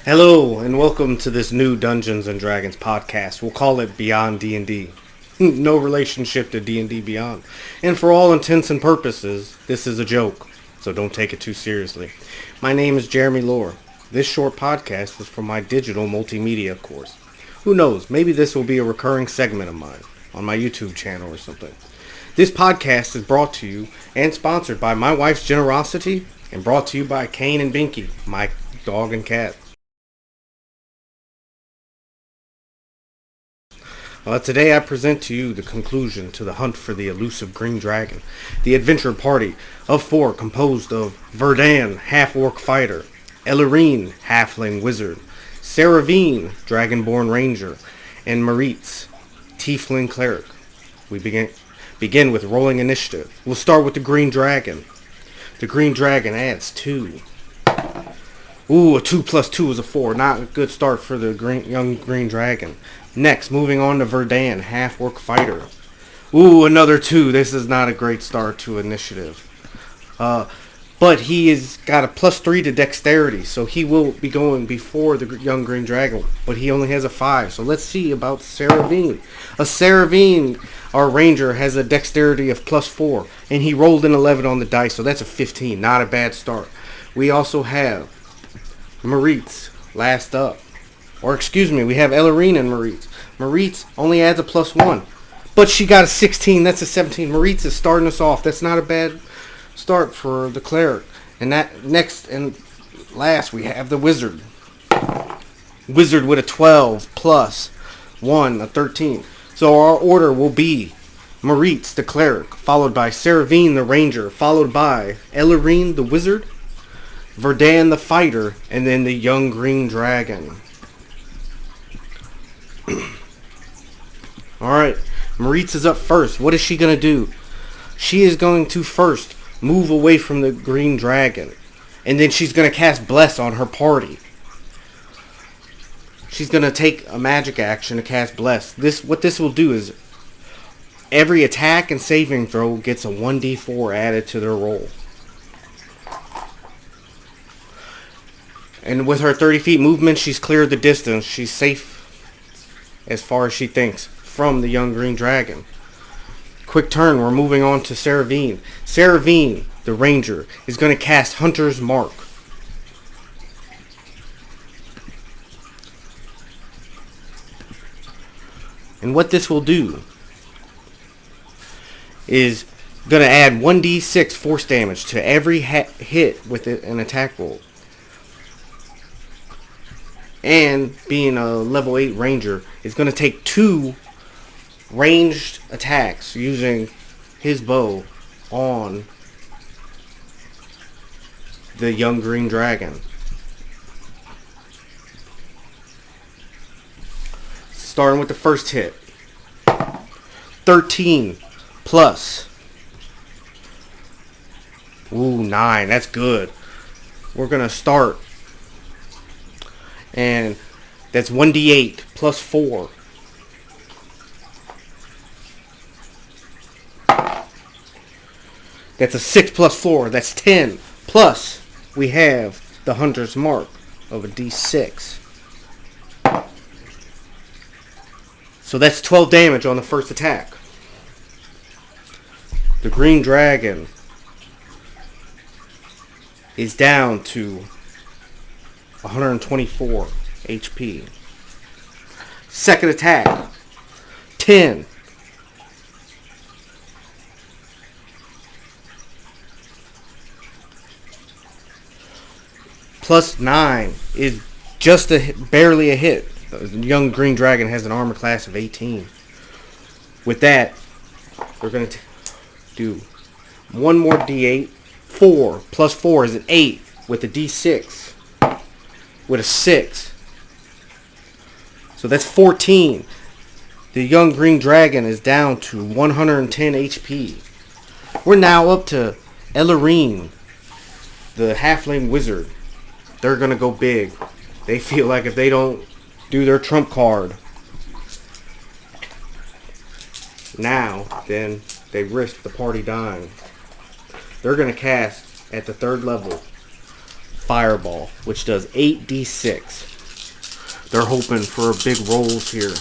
Hello and welcome to this new Dungeons and Dragons podcast. We'll call it Beyond D&D. No relationship to D&D Beyond. And for all intents and purposes, this is a joke, so don't take it too seriously. My name is Jeremy Lohr. This short podcast is from my digital multimedia course. Who knows, maybe this will be a recurring segment of mine on my YouTube channel or something. This podcast is brought to you and sponsored by my wife's generosity and brought to you by Kane and Binky, my dog and cat. Today I present to you the conclusion to the hunt for the elusive green dragon. The adventure party of four composed of Verdan, half-orc fighter, Ellerine, halfling wizard, Saravine, dragonborn ranger, and Maritz, tiefling cleric. We begin with rolling initiative. We'll start with the green dragon. The green dragon adds 2. Ooh, a 2 plus 2 is a 4. Not a good start for the young green dragon. Next, moving on to Verdan, half-orc fighter. Ooh, another 2. This is not a great start to initiative. But he has got a plus 3 to dexterity, so he will be going before the young green dragon. But he only has a 5, so let's see about Saravine. A Saravine, our ranger, has a dexterity of plus 4, and he rolled an 11 on the dice, so that's a 15. Not a bad start. We also have Maritz, last up. Or excuse me, we have Ellerine and Maritz. Maritz only adds a plus 1. But she got a 16, that's a 17. Maritz is starting us off. That's not a bad start for the cleric. And that next and last we have the wizard. Wizard with a 12 plus 1, a 13. So our order will be Maritz the cleric, followed by Saravine the ranger, followed by Ellerine the wizard, Verdan the fighter, and then the young green dragon. Alright, Maritz is up first. What is she going to do? She is going to first move away from the green dragon. And then she's going to cast Bless on her party. She's going to take a magic action to cast Bless. What this will do is every attack and saving throw gets a 1d4 added to their roll. And with her 30 feet movement, she's cleared the distance. She's safe as far as she thinks from the young green dragon. Quick turn, we're moving on to Saravine. Saravine, the ranger, is going to cast Hunter's Mark. And what this will do is going to add 1d6 force damage to every hit with an attack roll. And being a level 8 ranger, is going to take 2 ranged attacks using his bow on the young green dragon. Starting with the first hit. 13 plus. Ooh, 9. That's good. We're going to start. And that's 1d8 plus 4. That's a 6 plus 4. That's 10. Plus, we have the Hunter's Mark of a d6. So that's 12 damage on the first attack. The green dragon is down to 124 HP. Second attack, 10. Plus 9 is just barely a hit. The young green dragon has an armor class of 18. With that, we're going to do one more d8. 4 plus 4 is an 8 with a d6. With a 6. So that's 14. The young green dragon is down to 110 HP. We're now up to Ellerine, the halfling wizard. They're going to go big. They feel like if they don't do their trump card now, then they risk the party dying. They're going to cast at the 3rd level Fireball, which does 8d6. They're hoping for big rolls here.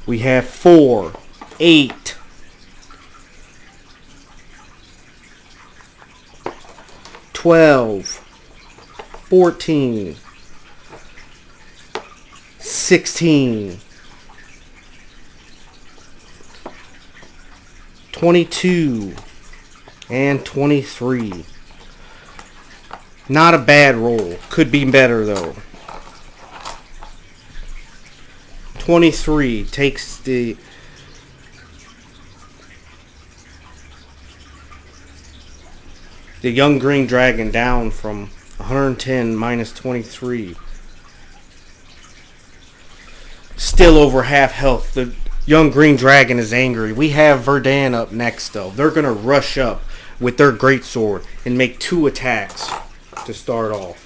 We have 4, 8, 12, 14, 16, 22, and 23. Not a bad roll. Could be better though. 23 takes the young green dragon down from 110 minus 23. Still over half health. The young green dragon is angry. We have Verdun up next though. They're going to rush up with their greatsword and make 2 attacks to start off.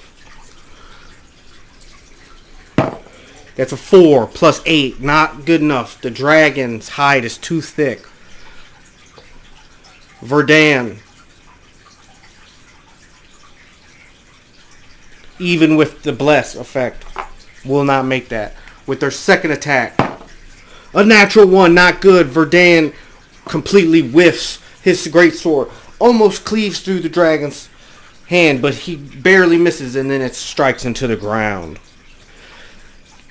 That's a 4 plus 8. Not good enough. The dragon's hide is too thick. Verdun, even with the bless effect, will not make that. With their second attack, a natural 1, not good. Verdun completely whiffs. His greatsword almost cleaves through the dragon's hand, but he barely misses, and then it strikes into the ground.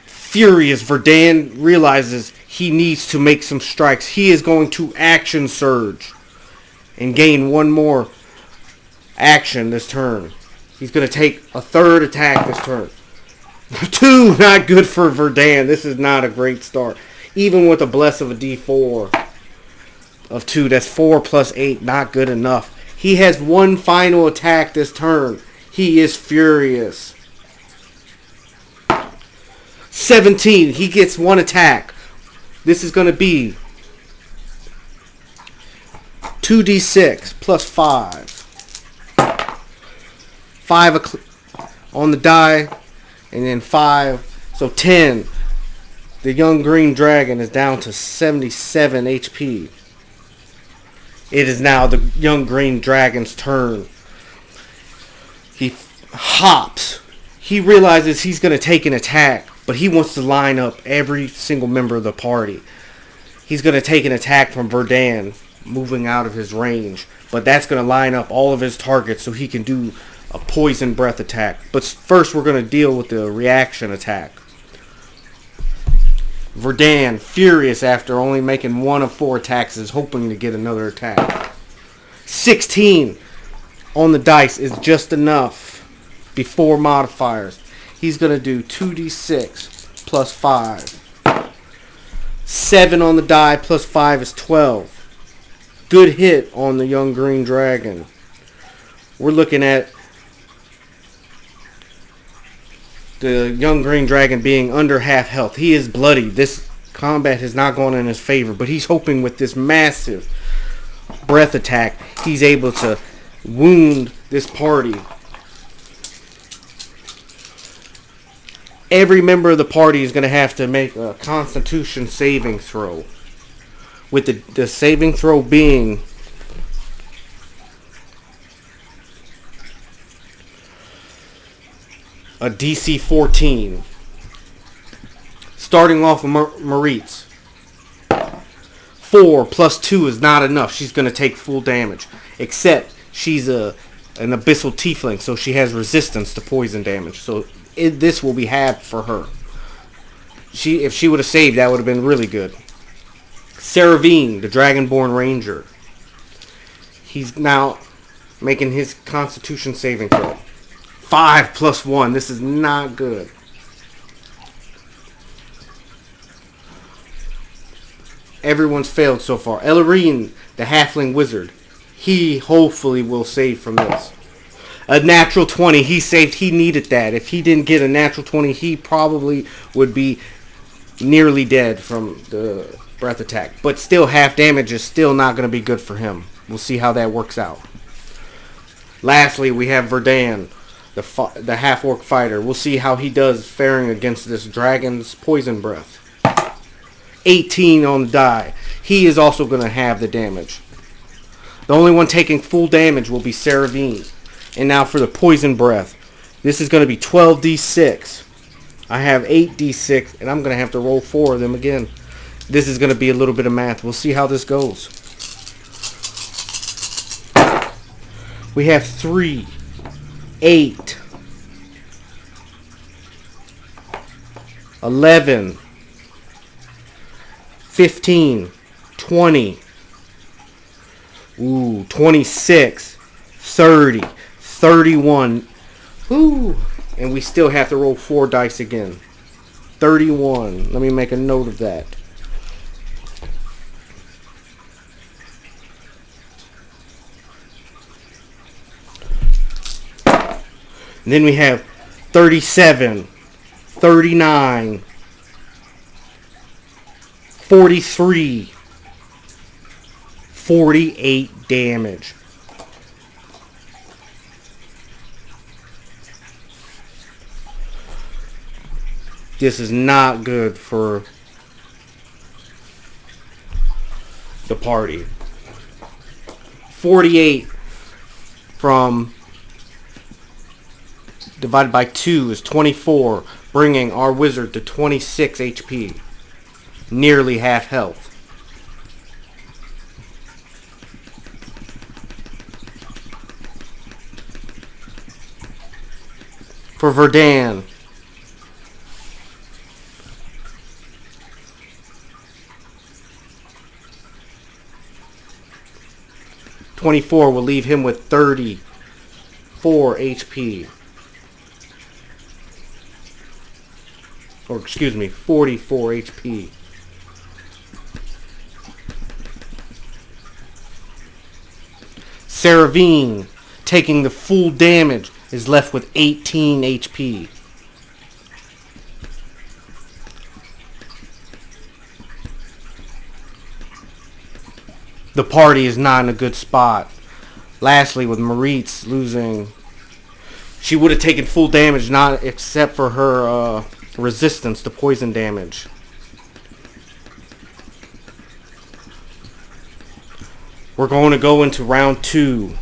Furious, Verdun realizes he needs to make some strikes. He is going to action surge and gain 1 more action this turn. He's going to take a 3rd attack this turn. 2, not good for Verdun. This is not a great start. Even with a bless of a D4 of 2, that's 4 plus 8, not good enough. He has 1 final attack this turn. He is furious. 17, he gets 1 attack. This is going to be 2d6 plus 5. 5 on the die, and then 5, so 10. The young green dragon is down to 77 HP. It is now the young green dragon's turn. He hops. He realizes he's going to take an attack, but he wants to line up every single member of the party. He's going to take an attack from Verdun, moving out of his range, but that's going to line up all of his targets so he can do a poison breath attack. But first we're going to deal with the reaction attack. Verdun, furious after only making 1 of 4 attacks, is hoping to get another attack. 16 on the dice is just enough before modifiers. He's going to do 2d6 plus 5. 7 on the die plus 5 is 12. Good hit on the young green dragon. We're looking at the young green dragon being under half health. He is bloody. This combat has not gone in his favor, but he's hoping with this massive breath attack, he's able to wound this party. Every member of the party is going to have to make a Constitution saving throw, with the saving throw being a DC 14. Starting off with Maritz. 4 plus 2 is not enough. She's going to take full damage. Except she's an abyssal tiefling, so she has resistance to poison damage. So this will be halved for her. If she would have saved, that would have been really good. Saravine, the Dragonborn Ranger. He's now making his Constitution saving throw. 5 plus 1. This is not good. Everyone's failed so far. Ellerine, the halfling wizard. He hopefully will save from this. A natural 20. He saved. He needed that. If he didn't get a natural 20, he probably would be nearly dead from the breath attack. But still, half damage is still not going to be good for him. We'll see how that works out. Lastly, we have Verdun, the half-orc fighter. We'll see how he does faring against this dragon's poison breath. 18 on the die. He is also going to have the damage. The only one taking full damage will be Saravine. And now for the poison breath. This is going to be 12d6 I have 8d6, and I'm going to have to roll 4 of them again. This is going to be a little bit of math. We'll see how this goes. We have 3, 8, 11, 15, 20, 26, 30, 31. Ooh, and we still have to roll 4 dice again. 31. Let me make a note of that. And then we have 37, 39, 43, 48 damage. This is not good for the party. 48 from divided by 2 is 24, bringing our wizard to 26 HP. Nearly half health. For Verdun, $24 will leave him with 34 HP. Or excuse me, 44 HP. Saravine, taking the full damage, is left with 18 HP. The party is not in a good spot. Lastly, with Maritz losing, she would have taken full damage, not except for her resistance to poison damage. We're going to go into round 2.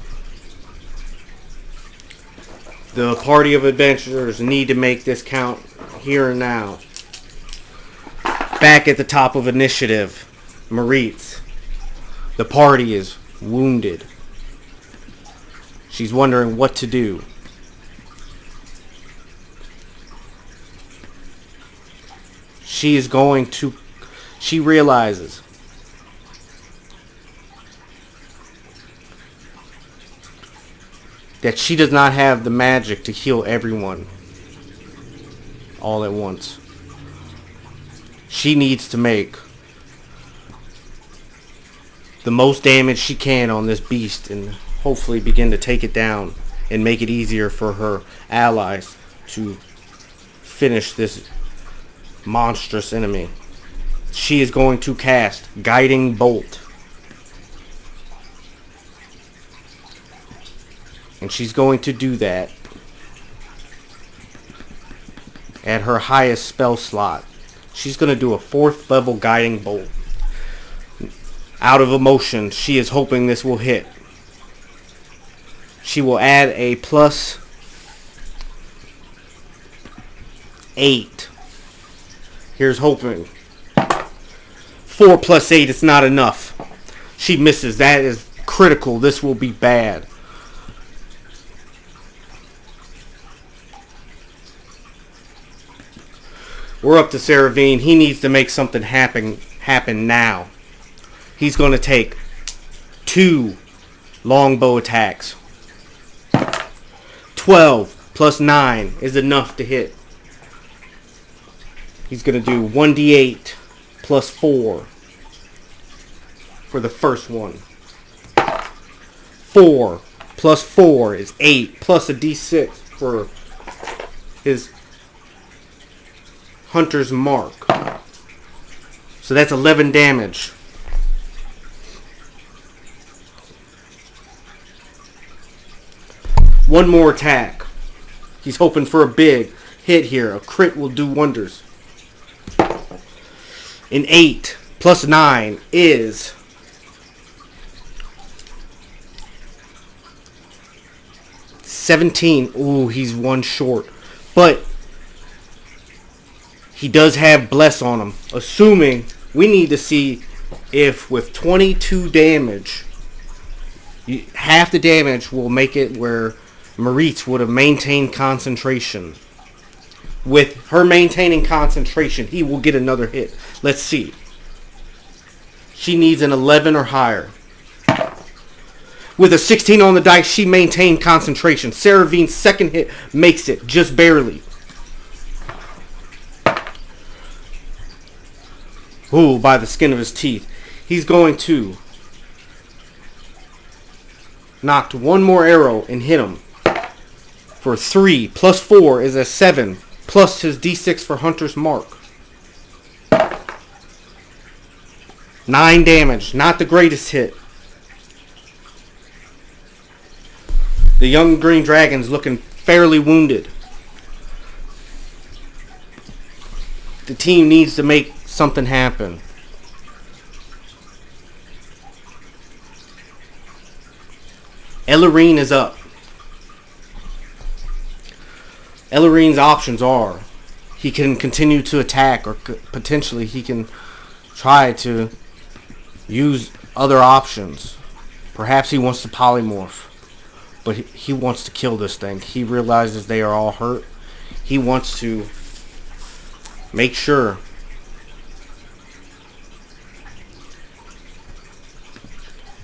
The party of adventurers need to make this count here and now. Back at the top of initiative, Maritz. The party is wounded. She's wondering what to do. She realizes that she does not have the magic to heal everyone all at once. She needs to make the most damage she can on this beast and hopefully begin to take it down and make it easier for her allies to finish this monstrous enemy. She is going to cast Guiding Bolt. And she's going to do that at her highest spell slot. She's going to do a 4th level Guiding Bolt. Out of emotion, she is hoping this will hit. She will add a +8. 4 + 8 is not enough. She misses. That is critical. This will be bad. We're up to Saravine. He needs to make something happen now. He's going to take 2 longbow attacks. 12 + 9 is enough to hit. He's going to do 1d8 + 4 for the first one. 4 + 4 is 8, plus a d6 for his Hunter's Mark. So that's 11 damage. One more attack. He's hoping for a big hit here. A crit will do wonders. An 8 + 9 is 17. Ooh, he's one short. But He does have bless on him. Assuming we need to see if with 22 damage, half the damage will make it where Maritz would have maintained concentration. With her maintaining concentration, he will get another hit. Let's see. She needs an 11 or higher. With a 16 on the dice, she maintained concentration. Seravine's second hit makes it, just barely. Ooh, by the skin of his teeth. He's going to knock one more arrow and hit him. For 3 plus 4 is a 7. Plus his d6 for Hunter's Mark. 9 damage. Not the greatest hit. The young green dragon's looking fairly wounded. The team needs to make something happen. Ellerine is up. Ellerine's options are he can continue to attack, or potentially he can try to use other options. Perhaps he wants to polymorph, but he wants to kill this thing. He realizes they are all hurt. He wants to make sure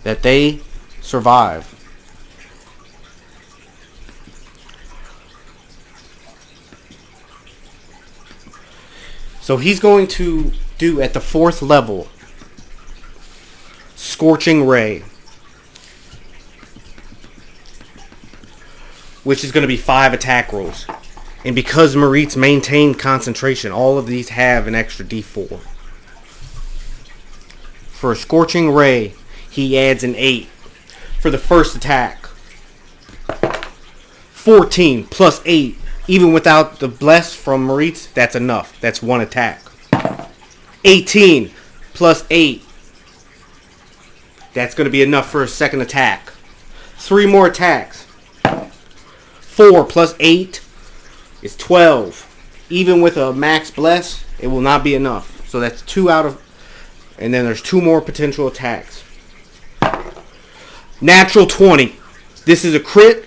that they survive. So he's going to do at the 4th level Scorching Ray, which is going to be 5 attack rolls. And because Maritz maintained concentration, all of these have an extra d4. For a Scorching Ray, he adds an 8 for the first attack. 14 plus 8. Even without the bless from Maritz, that's enough. That's 1 attack. 18 plus 8. That's going to be enough for a second attack. 3 more attacks. 4 plus 8 is 12. Even with a max bless, it will not be enough. So that's 2 out of... And then there's 2 more potential attacks. Natural 20. This is a crit.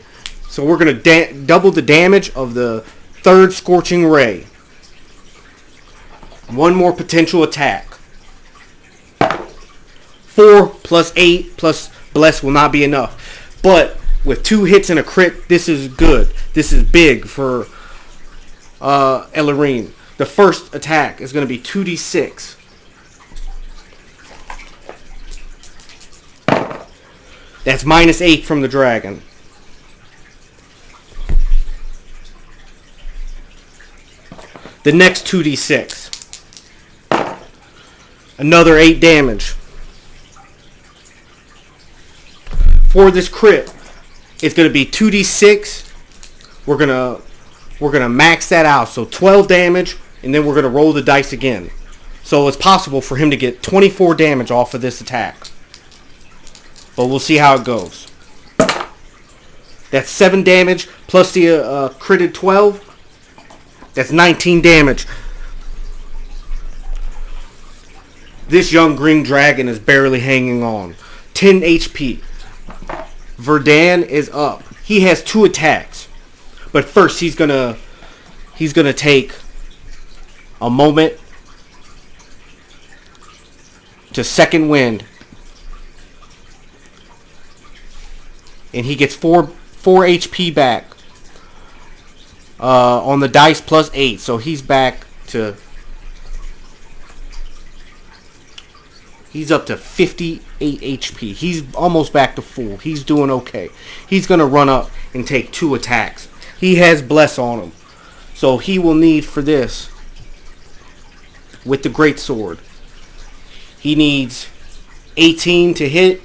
So we're going to double the damage of the 3rd Scorching Ray. 1 more potential attack. 4 plus 8 plus bless will not be enough. But with 2 hits and a crit, this is good. This is big for Ellerine. The first attack is going to be 2d6. That's minus 8 from the dragon. The next 2d6. Another 8 damage. For this crit, it's going to be 2d6. We're gonna max that out. So 12 damage, and then we're going to roll the dice again. So it's possible for him to get 24 damage off of this attack. But we'll see how it goes. That's 7 damage plus the critted 12. That's 19 damage. This young green dragon is barely hanging on. 10 HP. Verdun is up. He has 2 attacks. But first he's gonna take a moment to second wind. And he gets 4 HP back. On the dice plus 8, so he's back to... He's up to 58 HP. He's almost back to full. He's doing okay. He's going to run up and take 2 attacks. He has bless on him. So he will need for this, with the great sword, he needs 18 to hit.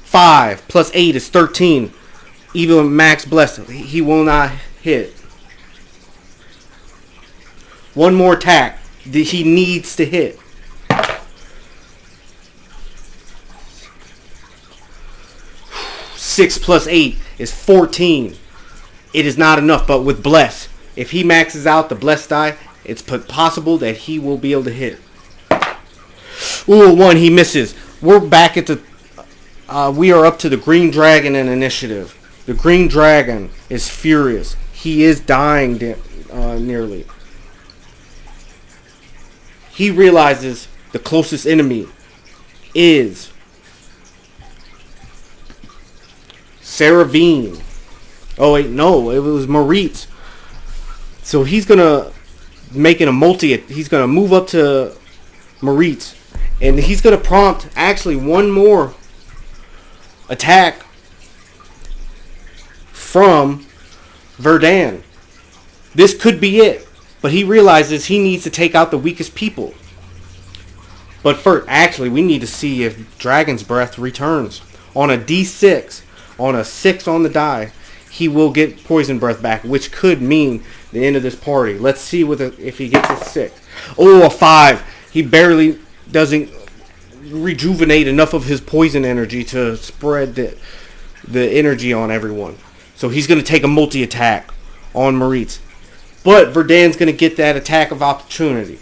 5 plus 8 is 13. Even with max bless, he will not hit. 1 more attack that he needs to hit. 6 plus 8 is 14. It is not enough, but with bless, If he maxes out the blessed die, it's possible that he will be able to hit. Ooh, 1, he misses. We're back at the... we are up to the Green Dragon in initiative. The Green Dragon is furious. He is dying nearly. He realizes the closest enemy is Saravine. Oh wait, no, it was Moritz. So he's gonna make it a multi. He's gonna move up to Moritz, and he's gonna prompt actually one more attack from Verdun. This could be it, but he realizes he needs to take out the weakest people. But first, actually, we need to see if Dragon's Breath returns. On a D6, on a 6 on the die, he will get Poison Breath back, which could mean the end of this party. Let's see if he gets a 6. Oh, a 5. He barely doesn't rejuvenate enough of his poison energy to spread the energy on everyone. So he's going to take a multi-attack on Moritz. But Verdun's going to get that attack of opportunity.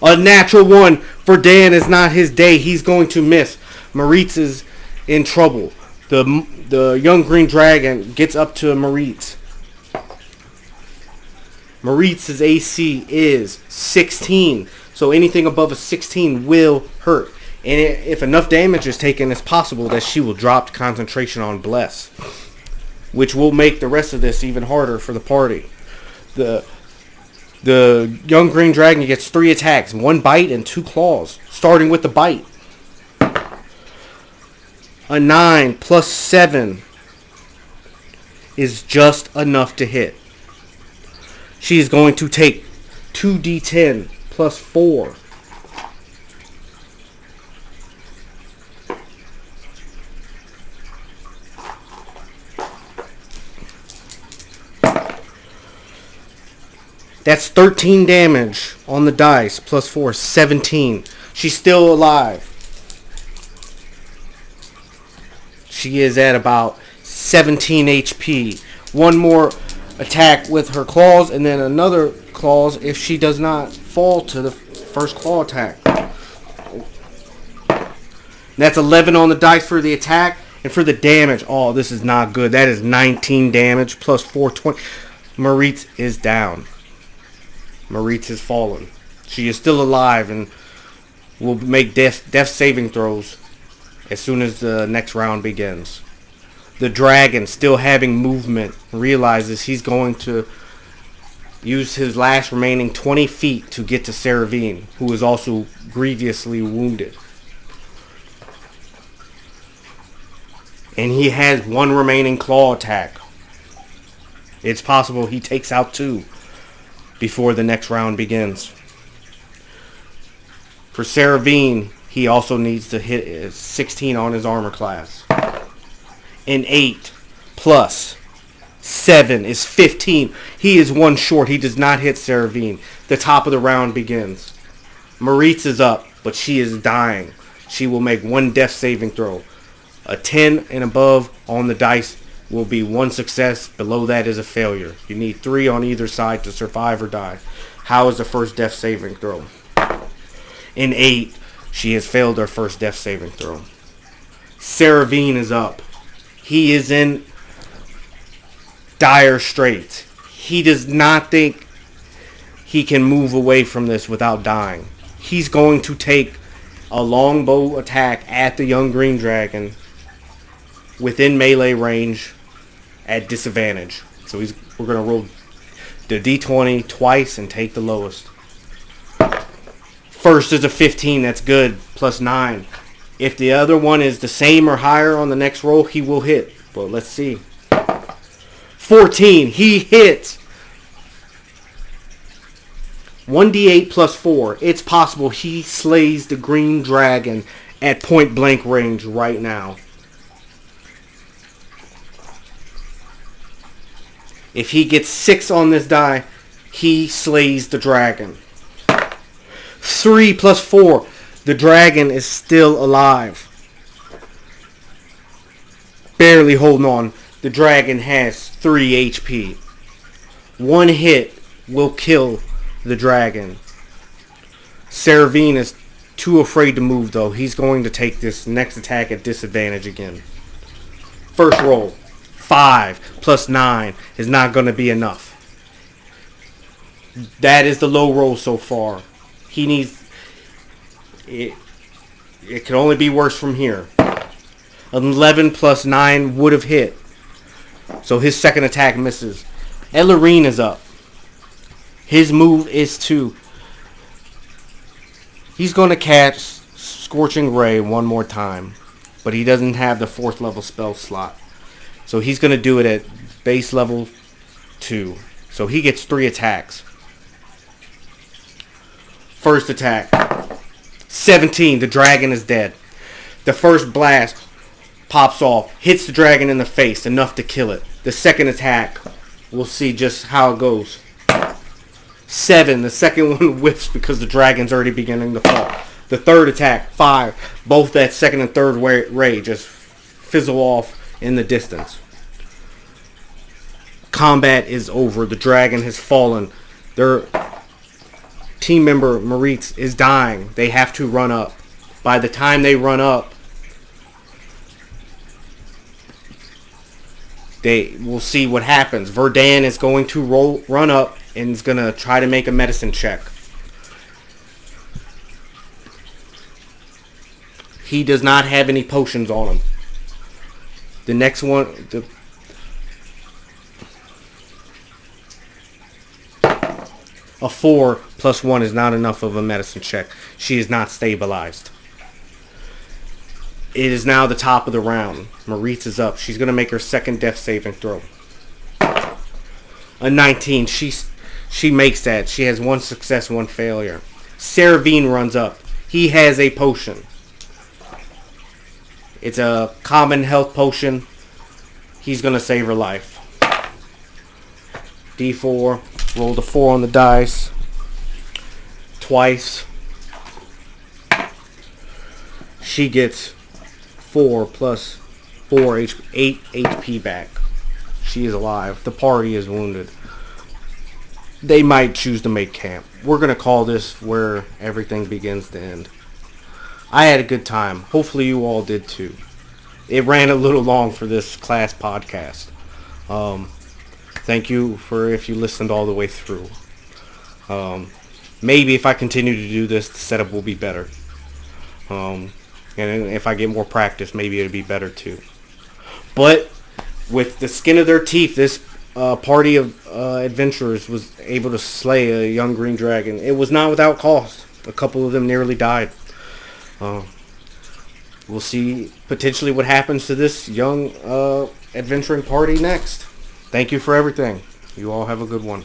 A natural 1. Verdun is not his day. He's going to miss. Moritz is in trouble. The young green dragon gets up to Moritz. Moritz's AC is 16. So anything above a 16 will hurt. And if enough damage is taken, it's possible that she will drop concentration on Bless, which will make the rest of this even harder for the party. The young green dragon gets 3 attacks, 1 bite and 2 claws, starting with the bite. A 9 plus 7 is just enough to hit. She is going to take 2d10 plus 4. That's 13 damage on the dice, plus 4, 17. She's still alive. She is at about 17 HP. One more attack with her claws, and then another claws if she does not fall to the first claw attack. That's 11 on the dice for the attack, and for the damage, oh, this is not good. That is 19 damage, plus 4, 20. Moritz is down. Moritz has fallen. She is still alive and will make death saving throws as soon as the next round begins. The dragon, still having movement, realizes he's going to use his last remaining 20 feet to get to Saravine, who is also grievously wounded. And he has 1 remaining claw attack. It's possible he takes out 2 before the next round begins. For Saravine, he also needs to hit 16 on his armor class. An 8 plus 7 is 15. He is 1 short. He does not hit Saravine. The top of the round begins. Moritz is up, but she is dying. She will make 1 death saving throw. A 10 and above on the dice will be 1 success. Below that is a failure. You need 3 on either side to survive or die. How is the first death saving throw? In 8, she has failed her first death saving throw. Saravine is up. He is in dire straits. He does not think he can move away from this without dying. He's going to take a longbow attack at the young green dragon within melee range at disadvantage. So we're going to roll the d20 twice and take the lowest. First is a 15, that's good, plus 9. If the other one is the same or higher on the next roll, he will hit. But let's see. 14, he hits. 1d8 plus 4. It's possible he slays the green dragon at point blank range right now. If he gets 6 on this die, he slays the dragon. 3 plus 4. The dragon is still alive. Barely holding on. The dragon has 3 HP. One hit will kill the dragon. Saravine is too afraid to move, though. He's going to take this next attack at disadvantage again. First roll. 5 plus 9 is not going to be enough. That is the low roll so far. He needs... It can only be worse from here. 11 plus 9 would have hit. So his second attack misses. Ellerine is up. His move is to... He's going to catch Scorching Ray one more time. But he doesn't have the 4th level spell slot. So he's going to do it at base level 2. So he gets 3 attacks. First attack. 17. The dragon is dead. The first blast pops off. Hits the dragon in the face. Enough to kill it. The second attack. We'll see just how it goes. 7. The second one whiffs because the dragon's already beginning to fall. The third attack. 5. Both that second and third ray just fizzle off in the distance. Combat is over. The dragon has fallen. Their team member Maritz is dying. They have to run up. By the time they run up, we'll see what happens. Verdun is going to run up and is going to try to make a medicine check. He does not have any potions on him. The next one... A 4 plus 1 is not enough of a medicine check. She is not stabilized. It is now the top of the round. Maritz is up. She's going to make her second death saving throw. A 19. She makes that. She has 1 success, 1 failure. Saravine runs up. He has a potion. It's a common health potion. He's going to save her life. D4. Roll the 4 on the dice. Twice. She gets 4 plus 4 8 HP back. She is alive. The party is wounded. They might choose to make camp. We're going to call this where everything begins to end. I had a good time. Hopefully you all did too. It ran a little long for this class podcast. Thank you for if you listened all the way through. Maybe if I continue to do this, the setup will be better. And if I get more practice, maybe it'll be better too. But with the skin of their teeth, this party of adventurers was able to slay a young green dragon. It was not without cost. A couple of them nearly died. We'll see potentially what happens to this young adventuring party next. Thank you for everything. You all have a good one.